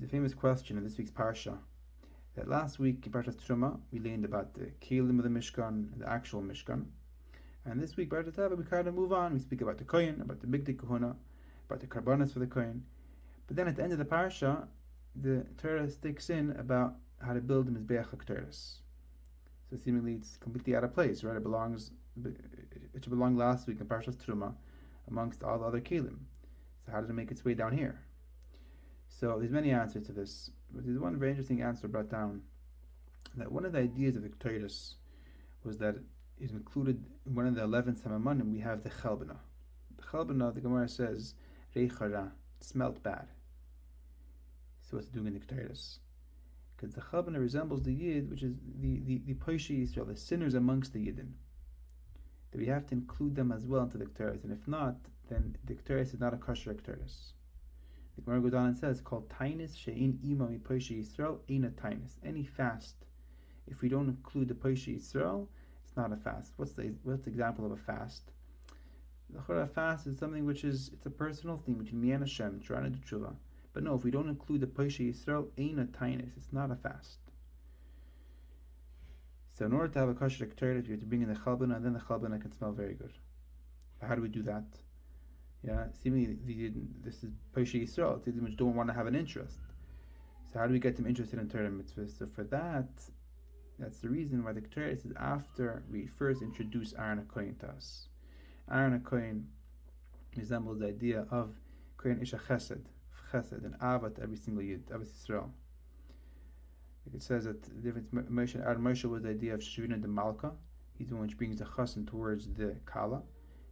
famous question in this week's Parsha. That last week in Parsha Truma we learned about the Kelim of the Mishkan, the actual Mishkan. And this week, Parsha Tetzaveh, we kind of move on. We speak about the Kohen, about the Bigdei Kahuna, about the Karbanos for the Kohen. But then at the end of the Parsha, the Torah sticks in about how to build the Mizbeach HaKtoros. So seemingly it's completely out of place, right? It should belong last week in Parsha Truma amongst all the other Kelim. So how did it make its way down here? So there's many answers to this, but there's one very interesting answer brought down, that one of the ideas of the Ktoros was that it included in one of the 11 Samamanim we have the Chalbana. The Chalbana, the Gemara says, Reichara, smelt bad. So what's it doing in the Ktoros? Because the Chalbana resembles the Yid, which is the Parsha Yisrael, the sinners amongst the Yidden. That we have to include them as well into the Ktoros, and if not, then the Ktoros is not a kosher Ktoros. The Gemara goes on and says, called Tainis She'in Ima Mi Parsha Yisrael Eina Tainis. Any fast, if we don't include the Parsha Yisrael, it's not a fast. What's the example of a fast? The fast is something which is, it's a personal thing between me and Hashem, trying to do tshuva. But no, if we don't include the Parsha Yisrael, Eina Tainis, it's not a fast. So in order to have a kosher Ktoros, you have to bring in the Chalbana, and then the Chalbana can smell very good. But how do we do that? Yeah, seemingly this is Parsha Yisrael, it's these which don't want to have an interest. So how do we get them interested in Torah mitzvahs? So for that's the reason why the Ktoros is after we first introduce Aaron HaKohen to us. Aaron HaKohen resembles the idea of Kohen Isha Chesed, and Ava to every single Yid, Ava Yisrael. Like it says that the difference, Aaron Moshe was the idea of Shivina de Malka. He's the one which brings the Chassan towards the Kala.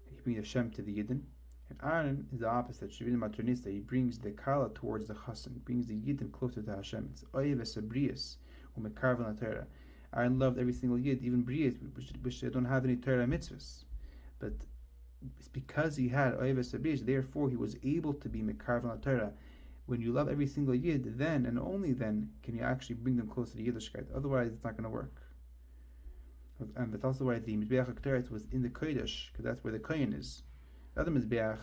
He brings the Shem to the Yidden. And Aaron is the opposite. Shivina Matronista, he brings the Kala towards the Chassan, brings the Yidden closer to Hashem. It's Oyev Esabrius, Umekarvan Torah. Aaron loved every single Yid, even Brias, which don't have any Torah mitzvahs. But it's because he had Oyev Esabrius, therefore he was able to be Mekarvan Torah. When you love every single Yid, then and only then can you actually bring them closer to Yiddishkeit. Otherwise, it's not going to work. And that's also why the Mizbeach HaKtoros was in the Kodesh, because that's where the Kohen is. The other Mizbeach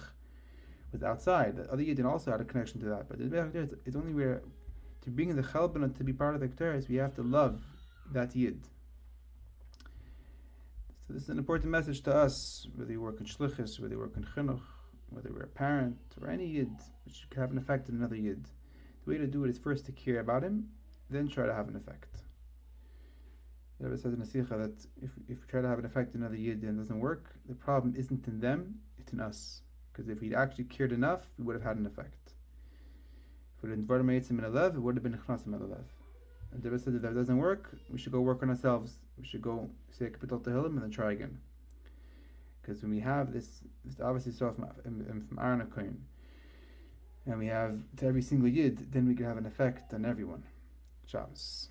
was outside. The other Yidden also had a connection to that. But the Mizbeach HaKtoros is only where, to bring in the Chalbana to be part of the Ktoros, we have to love that Yid. So this is an important message to us, whether you work in Shlichus, whether you work in Chinuch, whether you're a parent, or any Yid, which can have an effect on another Yid. The way to do it is first to care about him, then try to have an effect. The Rebbe says in the Sikha that if we try to have an effect on another Yid and it doesn't work, the problem isn't in them, it's in us. Because if we'd actually cared enough, we would have had an effect. If it would have been Dvar Me'etzim, it would have been Chnas Me'elev. And the Rebbe said that if it doesn't work, we should go work on ourselves. We should go say a Kapital Tehillim and then try again. Because when we have this obviously stuff from Aaron HaKohen, and we have to every single Yid, then we can have an effect on everyone. Shabbos.